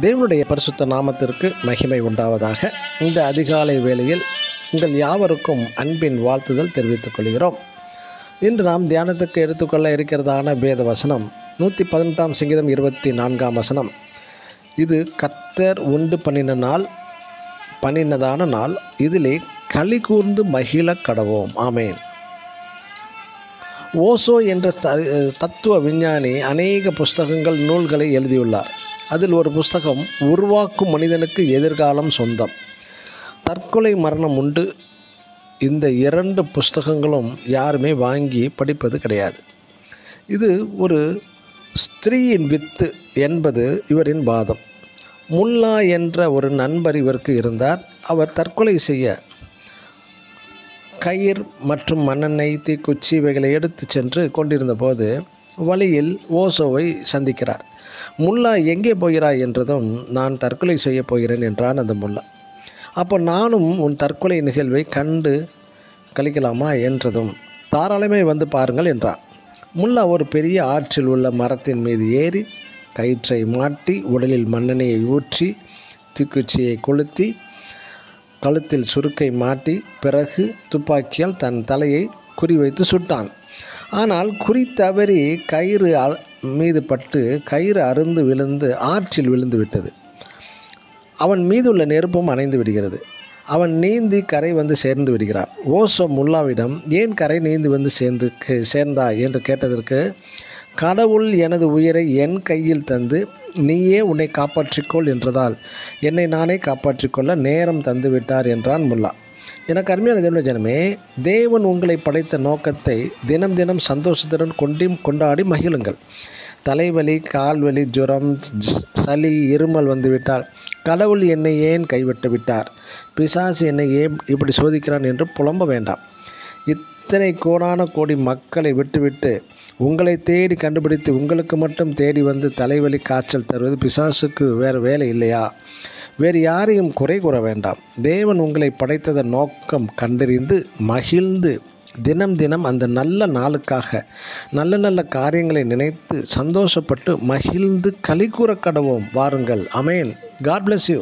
தேவனுடைய பரிசுத்த நாமத்திற்கு மகிமை உண்டாவதாக. இந்த அதிகாலை வேளையில் உங்கள் யாவருக்கும் அன்பின் வாழ்த்துதல் தெரிவித்துக் கொள்கிறோம். இன்று நாம் தியானத்துக்கு எடுத்துக்கொள்ள இருக்கிறதான வேத வசனம் 118 சங்கீதம் 24 வசனம். இது கர்த்தர் உண்டு பண்ணினதான நாள், இதிலே களி கூர்ந்து மகிழ கடவோம். ஆமேன். ஓசோ என்ற தத்துவ விஞ்ஞானி அநேக புஸ்தகங்கள் நூல்களை எழுதியுள்ளார். அதில் ஒரு புஸ்தகம் உருவாக்கும் மனிதனுக்கு எதிர்காலம் சொந்தம், தற்கொலை மரணம் உண்டு. இந்த 2 புஸ்தகங்களும் யாருமே வாங்கி படிப்பது கிடையாது. இது ஒரு ஸ்திரீயின் வித்து என்பது இவரின் வாதம். முல்லா என்ற ஒரு நண்பர் இவருக்கு இருந்தார். அவர் தற்கொலை செய்ய கயிர் மற்றும் மண்ணெண்ணெய், தீக்குச்சி இவைகளை எடுத்து சென்று கொண்டிருந்த போது வழியில் ஓசோவை சந்திக்கிறார். முல்லா, எங்கே போகிறாய் என்றதும், நான் தற்கொலை செய்ய போகிறேன் என்றான் அந்த முல்லா. அப்போ நானும் உன் தற்கொலை நிகழ்வை கண்டு கழிக்கலாமா என்றதும், தாராளமே வந்து பாருங்கள் என்றான். முல்லா ஒரு பெரிய ஆற்றில் உள்ள மரத்தின் மீது ஏறி கயிற்றை மாட்டி உடலில் மண்ணெண்ணெயை ஊற்றி தீக்குச்சியை கொளுத்தி கழுத்தில் சுருக்கை மாட்டி பிறகு துப்பாக்கியால் தன் தலையை குறிவைத்து சுட்டான். ஆனால் குறி தவறி கயிறு மீது பட்டு கயிறு அறுந்து விழுந்து ஆற்றில் விழுந்து விட்டது. அவன் மீதுள்ள நெருப்பும் அணைந்து விடுகிறது. அவன் நீந்தி கரை வந்து சேர்ந்து விடுகிறான். ஓசோ முல்லாவிடம், ஏன் கரை நீந்தி வந்து சேர்ந்தாய் என்று கேட்டதற்கு, கடவுள் எனது உயிரை என் கையில் தந்து நீயே உன்னை காப்பாற்றிக்கொள் என்றதால் என்னை நானே காப்பாற்றிக்கொள்ள நேரம் தந்து விட்டார் என்றான் முல்லா. எனக்கு அருமையான தேவனுடைய ஜனமே, தேவன் உங்களை படைத்த நோக்கத்தை தினம் தினம் சந்தோஷத்துடன் கொண்டாடி மகிழுங்கள். தலைவலி, கால்வலி, ஜுரம், சளி, இருமல் வந்துவிட்டால் கடவுள் என்னை ஏன் கைவிட்டு விட்டார், பிசாசு என்னை ஏன் இப்படி சோதிக்கிறான் என்று புலம்ப வேண்டாம். இத்தனை கோடி மக்களை விட்டுவிட்டு உங்களை தேடி கண்டுபிடித்து உங்களுக்கு மட்டும் தேடி வந்து தலைவலி, காய்ச்சல் தருவது பிசாசுக்கு வேறு வேலை இல்லையா? வேறு யாரையும் குறை கூற வேண்டாம். தேவன் உங்களை படைத்ததன் நோக்கம் கண்டறிந்து மகிழ்ந்து தினம் தினம் அந்த நல்ல நாளுக்காக நல்ல காரியங்களை நினைத்து சந்தோஷப்பட்டு மகிழ்ந்து களி கூற கடவோம். வாருங்கள். ஆமென். God bless you.